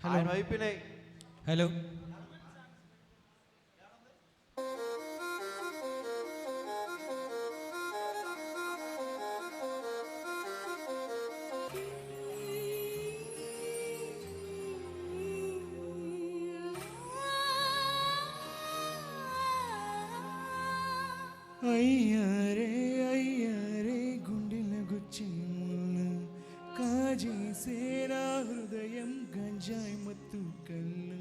ఆయన అయిపోయినాయి. హలో అయ్యారే గుండెల గుచ్చేములు కాజేసే నా హృదయం గంజాయి మత్తు కళ్ళు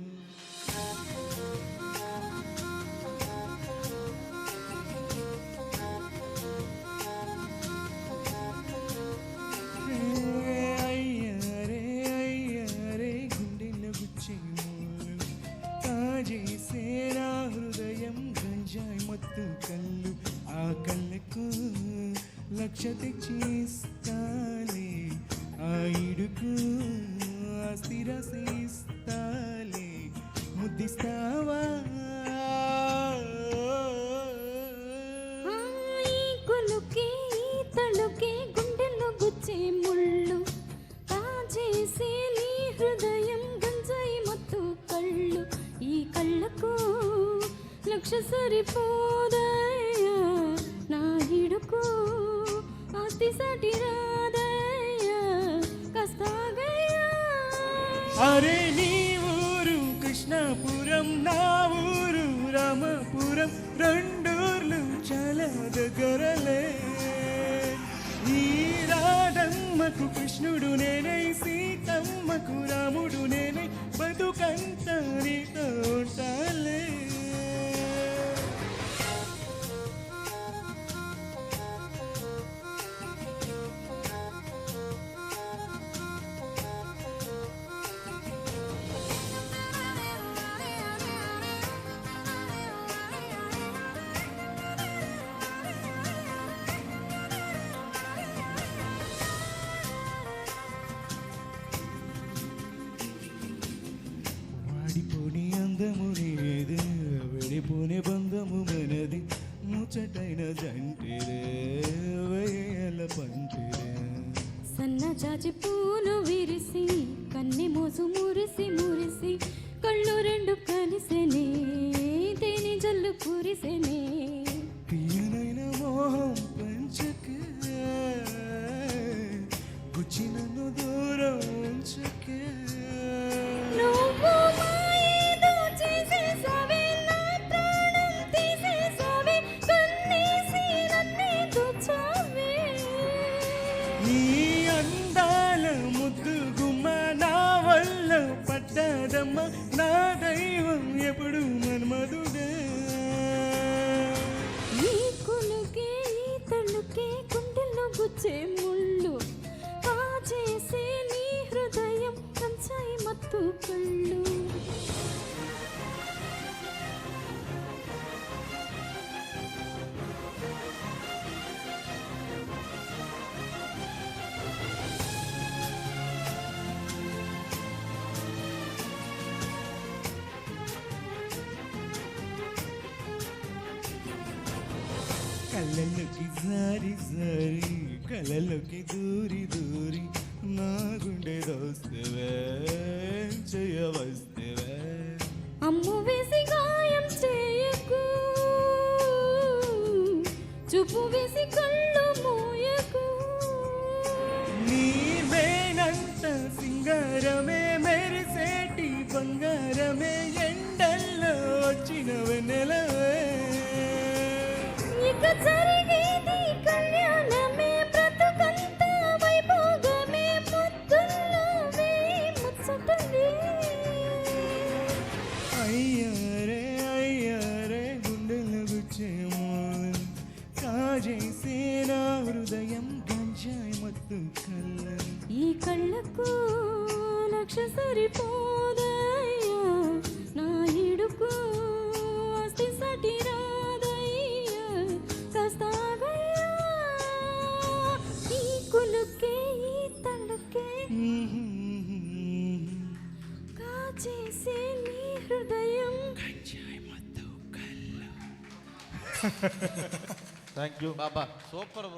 అయ్యారే గుండెల గుచ్చేములు కాజేసే నా హృదయం గంజాయి మత్తు కళ్ళు ఆ కళ్ళకు లక్ష తెచ్చిస్తాలే ఆ ఇడుకు ఆస్తి రసిస్తాలే ముద్దిస్తావా ఈ కొలుకే ఈ తలుకే గుండెల్లో గుచ్చే ముళ్ళు కాజేసే నీ హృదయం గంజాయి మత్తు కళ్ళు ఈ కళ్ళకు లక్ష సరిపోదయ్యా నా ఇడుకు ఆస్తి సాటి రాదయ్యా కస్తాగయ్యా అరే నీ ఊరు కృష్ణాపురం నా ఊరు రామపురం రెండూర్లు చాలా దగ్గరలే ఈ రాధమ్మకు కృష్ణుడు నేనై సీతమ్మకు రాముడు నేనై బతుకంత నీతో ఉంటాలే వాడిపోని అందము నీది విడిపోని బంధము మనది ముచ్చటైన జంటిరే వేల పంటిరే సన్న జాజి పూలు విరిసి కన్నె మోసు మురిసి మురిసి కళ్ళు రెండు కలిసెనే తేనె జల్లు కురిసెనే తీయనైన మోహం పెంచకే గుచ్చి నన్ను దూరం ఉంచకే నువ్వు మాయేదో చేసేసావే నా ప్రాణం తీసేసావే కన్నేసి నన్నే తుచావే నీ అందాల ముద్దు గుమ్మ నా వల్ల పట్టదమ్మ నా దైవం ఎప్పుడు మన్మధుడే ఈ కొలుకే ఈ తలుకే గుండెల్లో గుచ్చే ముళ్ళు కాజేసే నీ హృదయం కంచాయి మత్తు కళ్ళు కళ్ళలోకి జారి జారి కళ్ళలోకి దూరి దూరి నా గుండె దోస్తవే చేయవస్తవే అమ్ము వేసి గాయం చేయకు చూపు వేసి కళ్ళు మోయకు నీవేనంత సింగారమే మెరిసేటి బంగారమే ఎండల్లో వచ్చిన వెన్నెలవే ఇక జరిగేది కళ్యాణమే బ్రతుకంతా వైభోగమే ముద్దుల్లో వేయి ముచ్చటలే అయ్యారే గుండెలు గుచ్చేమో కాజేసే నా హృదయం గంజాయి మత్తు కళ్ళ ఈ కళ్ళకు లక్ష సరిపోదయ్యా నా ఇడుకు ఆస్తి సాటి రాదయ్యా కస్తాగయ్యా ఈ కులుకే ఈ తలుకే కాజేసే నీ హృదయం గంజాయి మత్తు కళ్ళ thank you Baba, super bro.